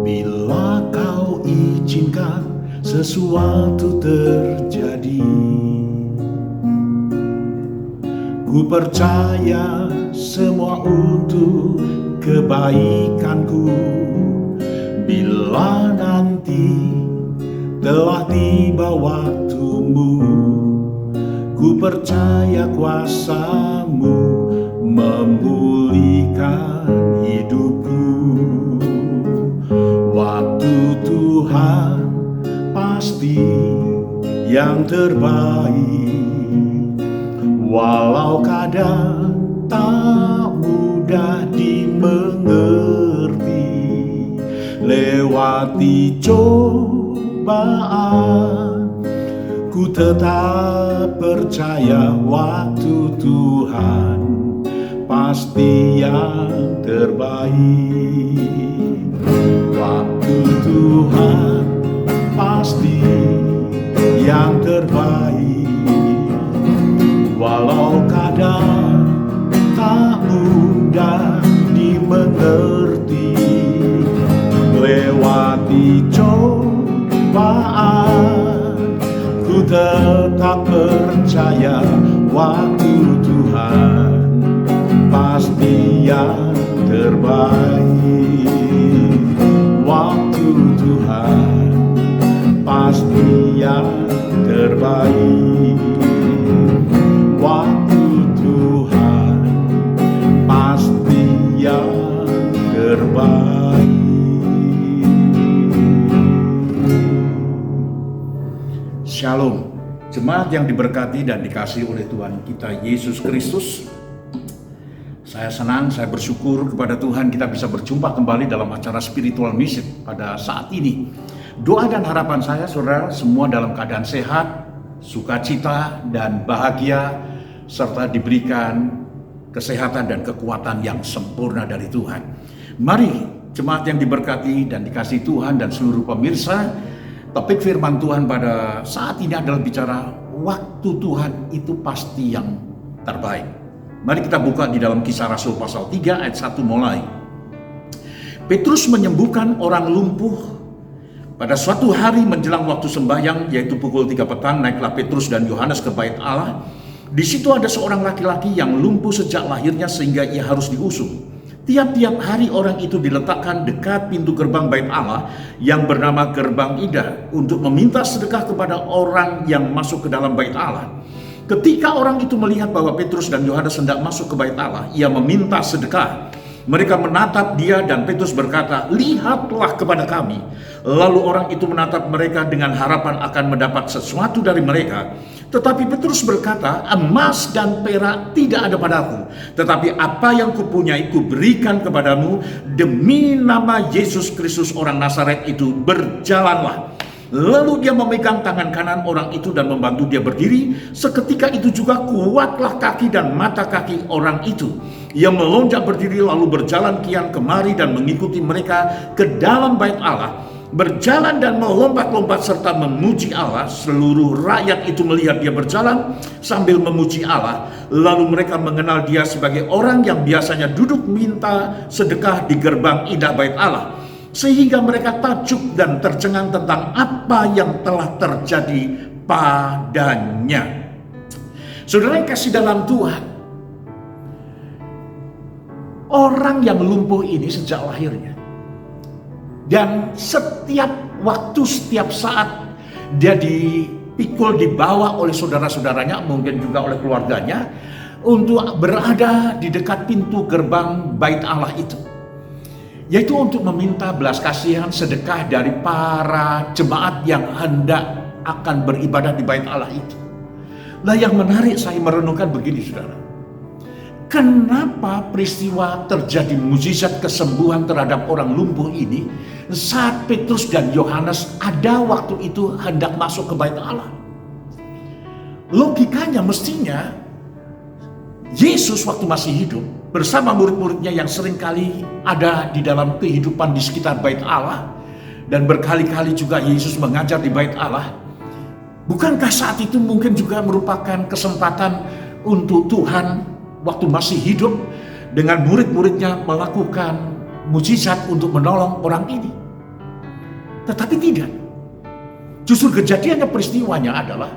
Bila kau izinkan sesuatu terjadi, ku percaya semua untuk kebaikanku. Bila nanti telah tiba waktumu, ku percaya kuasa-Mu memulihkan hidupku. Waktu Tuhan pasti yang terbaik, walau kadang tak mudah dimengerti. Lewati cobaan, ku tetap percaya waktu Tuhan pasti yang terbaik. Waktu Tuhan pasti yang terbaik, walau kadang tak mudah dimengerti. Lewati cobaan, ku tetap percaya waktu Tuhan pasti yang terbaik. Waktu Tuhan pasti yang terbaik. Waktu Tuhan pasti yang terbaik. Shalom, jemaat yang diberkati dan dikasihi oleh Tuhan kita Yesus Kristus. Saya senang, saya bersyukur kepada Tuhan kita bisa berjumpa kembali dalam acara Spiritual Mission pada saat ini. Doa dan harapan saya, saudara, semua dalam keadaan sehat, sukacita, dan bahagia, serta diberikan kesehatan dan kekuatan yang sempurna dari Tuhan. Mari, jemaat yang diberkati dan dikasihi Tuhan dan seluruh pemirsa, topik firman Tuhan pada saat ini adalah bicara waktu Tuhan itu pasti yang terbaik. Mari kita buka di dalam Kisah Rasul pasal 3 ayat 1 mulai. Petrus menyembuhkan orang lumpuh. Pada suatu hari menjelang waktu sembahyang, yaitu pukul 3 petang, naiklah Petrus dan Yohanes ke bait Allah. Di situ ada seorang laki-laki yang lumpuh sejak lahirnya sehingga ia harus diusung. Tiap-tiap hari orang itu diletakkan dekat pintu gerbang bait Allah yang bernama Gerbang Indah untuk meminta sedekah kepada orang yang masuk ke dalam bait Allah. Ketika orang itu melihat bahwa Petrus dan Yohanes hendak masuk ke bait Allah, ia meminta sedekah. Mereka menatap dia dan Petrus berkata, "Lihatlah kepada kami." Lalu orang itu menatap mereka dengan harapan akan mendapat sesuatu dari mereka. Tetapi Petrus berkata, "Emas dan perak tidak ada padaku, tetapi apa yang kupunyai kuberikan kepadamu. Demi nama Yesus Kristus orang Nazaret itu, berjalanlah." Lalu dia memegang tangan kanan orang itu dan membantu dia berdiri. Seketika itu juga kuatlah kaki dan mata kaki orang itu. Ia melonjak berdiri lalu berjalan kian kemari dan mengikuti mereka ke dalam bait Allah. Berjalan dan melompat-lompat serta memuji Allah. Seluruh rakyat itu melihat dia berjalan sambil memuji Allah. Lalu mereka mengenal dia sebagai orang yang biasanya duduk minta sedekah di gerbang indah bait Allah. Sehingga mereka takjub dan tercengang tentang apa yang telah terjadi padanya. Saudara yang kasih dalam Tuhan, orang yang lumpuh ini sejak lahirnya, dan setiap waktu, setiap saat dia dipikul, dibawa oleh saudara-saudaranya, mungkin juga oleh keluarganya, untuk berada di dekat pintu gerbang bait Allah itu, yaitu untuk meminta belas kasihan sedekah dari para jemaat yang hendak akan beribadah di bait Allah itu. Nah, yang menarik saya merenungkan begini, saudara. Kenapa peristiwa terjadi mukjizat kesembuhan terhadap orang lumpuh ini saat Petrus dan Yohanes ada waktu itu hendak masuk ke bait Allah? Logikanya mestinya Yesus waktu masih hidup bersama murid-muridnya yang seringkali ada di dalam kehidupan di sekitar bait Allah, dan berkali-kali juga Yesus mengajar di bait Allah. Bukankah saat itu mungkin juga merupakan kesempatan untuk Tuhan waktu masih hidup dengan murid-muridnya melakukan mujizat untuk menolong orang ini. Tetapi tidak. Justru kejadiannya, peristiwanya adalah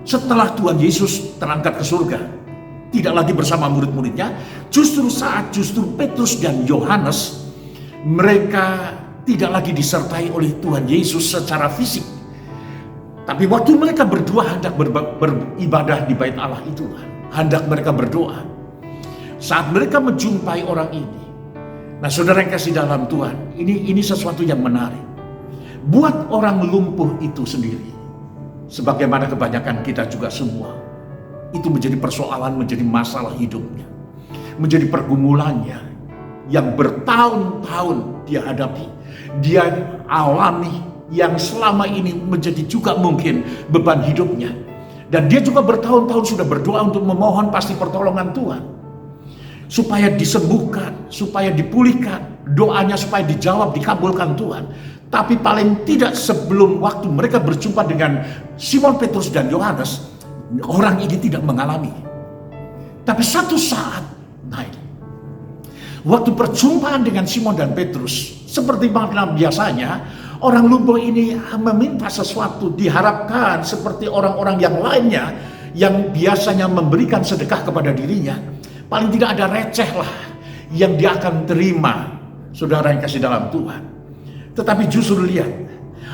setelah Tuhan Yesus terangkat ke surga, tidak lagi bersama murid-muridnya, justru Petrus dan Yohanes, mereka tidak lagi disertai oleh Tuhan Yesus secara fisik. Tapi waktu mereka berdua hendak beribadah di bait Allah itu, hendak mereka berdoa. Saat mereka menjumpai orang ini, nah saudara yang kasih dalam Tuhan, ini sesuatu yang menarik. Buat orang lumpuh itu sendiri, sebagaimana kebanyakan kita juga semua, itu menjadi persoalan, menjadi masalah hidupnya, menjadi pergumulannya yang bertahun-tahun dia hadapi, dia alami, yang selama ini menjadi juga mungkin beban hidupnya. Dan dia juga bertahun-tahun sudah berdoa untuk memohon pasti pertolongan Tuhan, supaya disembuhkan, supaya dipulihkan, doanya supaya dijawab, dikabulkan Tuhan. Tapi paling tidak sebelum waktu mereka berjumpa dengan Simon Petrus dan Yohanes, orang ini tidak mengalami. Tapi satu saat, waktu perjumpaan dengan Simon dan Petrus, seperti mana biasanya, orang lumpuh ini meminta sesuatu, diharapkan seperti orang-orang yang lainnya yang biasanya memberikan sedekah kepada dirinya. Paling tidak ada receh lah yang dia akan terima, saudara yang kasih dalam Tuhan. Tetapi justru lihat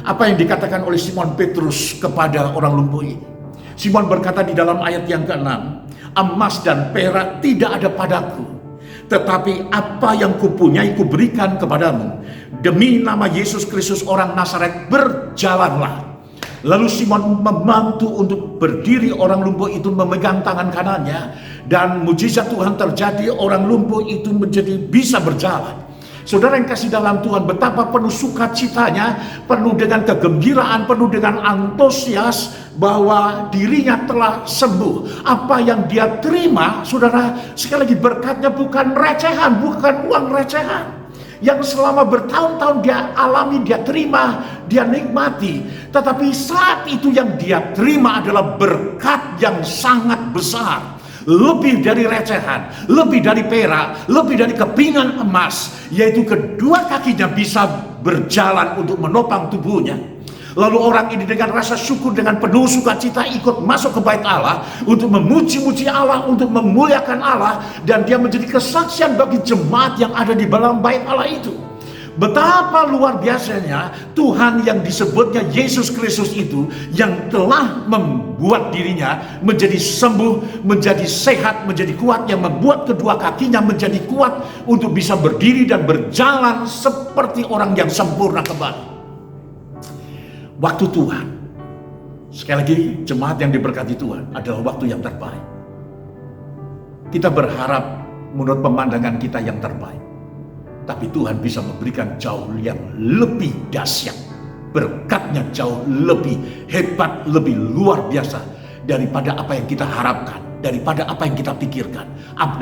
apa yang dikatakan oleh Simon Petrus kepada orang lumpuh ini. Simon berkata di dalam ayat yang ke-6, emas dan perak tidak ada padaku, tetapi apa yang kupunyai kuberikan kepadamu. Demi nama Yesus Kristus orang Nazaret, berjalanlah. Lalu Simon membantu untuk berdiri orang lumpuh itu, memegang tangan kanannya, dan mujizat Tuhan terjadi, orang lumpuh itu menjadi bisa berjalan. Saudara yang kasih dalam Tuhan, betapa penuh sukacitanya, penuh dengan kegembiraan, penuh dengan antusias bahwa dirinya telah sembuh. Apa yang dia terima, saudara, sekali lagi berkatnya bukan recehan, bukan uang recehan yang selama bertahun-tahun dia alami, dia terima, dia nikmati. Tetapi saat itu yang dia terima adalah berkat yang sangat besar. Lebih dari recehan, lebih dari perak, lebih dari kepingan emas, yaitu kedua kakinya bisa berjalan untuk menopang tubuhnya. Lalu orang ini dengan rasa syukur, dengan penuh sukacita ikut masuk ke bait Allah untuk memuji-muji Allah, untuk memuliakan Allah, dan dia menjadi kesaksian bagi jemaat yang ada di dalam bait Allah itu. Betapa luar biasanya Tuhan yang disebutnya Yesus Kristus itu, yang telah membuat dirinya menjadi sembuh, menjadi sehat, menjadi kuat, yang membuat kedua kakinya menjadi kuat untuk bisa berdiri dan berjalan seperti orang yang sempurna kembali. Waktu Tuhan, sekali lagi jemaat yang diberkati Tuhan, adalah waktu yang terbaik. Kita berharap menurut pemandangan kita yang terbaik, tapi Tuhan bisa memberikan jauh yang lebih dahsyat. Berkatnya jauh lebih hebat, lebih luar biasa daripada apa yang kita harapkan, daripada apa yang kita pikirkan,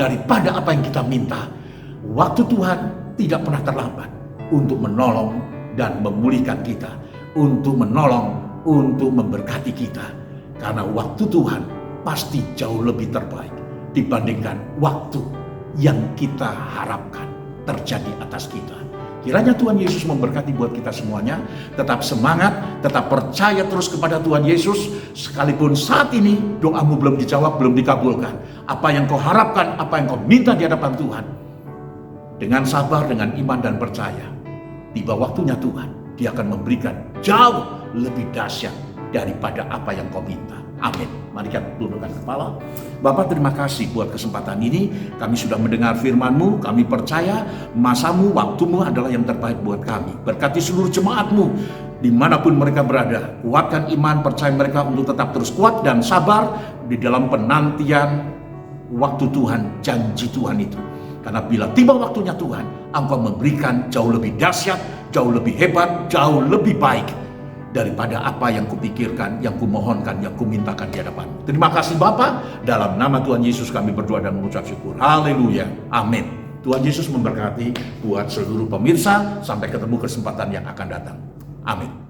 daripada apa yang kita minta. Waktu Tuhan tidak pernah terlambat untuk menolong dan memulihkan kita, untuk menolong, untuk memberkati kita. Karena waktu Tuhan pasti jauh lebih terbaik dibandingkan waktu yang kita harapkan terjadi atas kita. Kiranya Tuhan Yesus memberkati buat kita semuanya. Tetap semangat, tetap percaya terus kepada Tuhan Yesus. Sekalipun saat ini doamu belum dijawab, belum dikabulkan, apa yang kau harapkan, apa yang kau minta di hadapan Tuhan, dengan sabar, dengan iman dan percaya, tiba waktunya Tuhan, Dia akan memberikan jauh lebih dahsyat daripada apa yang kau minta. Amin. Mari kita tundukkan kepala. Bapa, terima kasih buat kesempatan ini. Kami sudah mendengar firman-Mu. Kami percaya masamu, waktumu adalah yang terbaik buat kami. Berkati seluruh jemaat-Mu dimanapun mereka berada. Kuatkan iman, percaya mereka untuk tetap terus kuat dan sabar di dalam penantian waktu Tuhan, janji Tuhan itu. Karena bila tiba waktunya Tuhan, Engkau memberikan jauh lebih dahsyat, jauh lebih hebat, jauh lebih baik daripada apa yang kupikirkan, yang kumohonkan, yang kumintakan di hadapan. Terima kasih Bapa, dalam nama Tuhan Yesus kami berdoa dan mengucap syukur. Haleluya, amin. Tuhan Yesus memberkati buat seluruh pemirsa. Sampai ketemu kesempatan yang akan datang. Amin.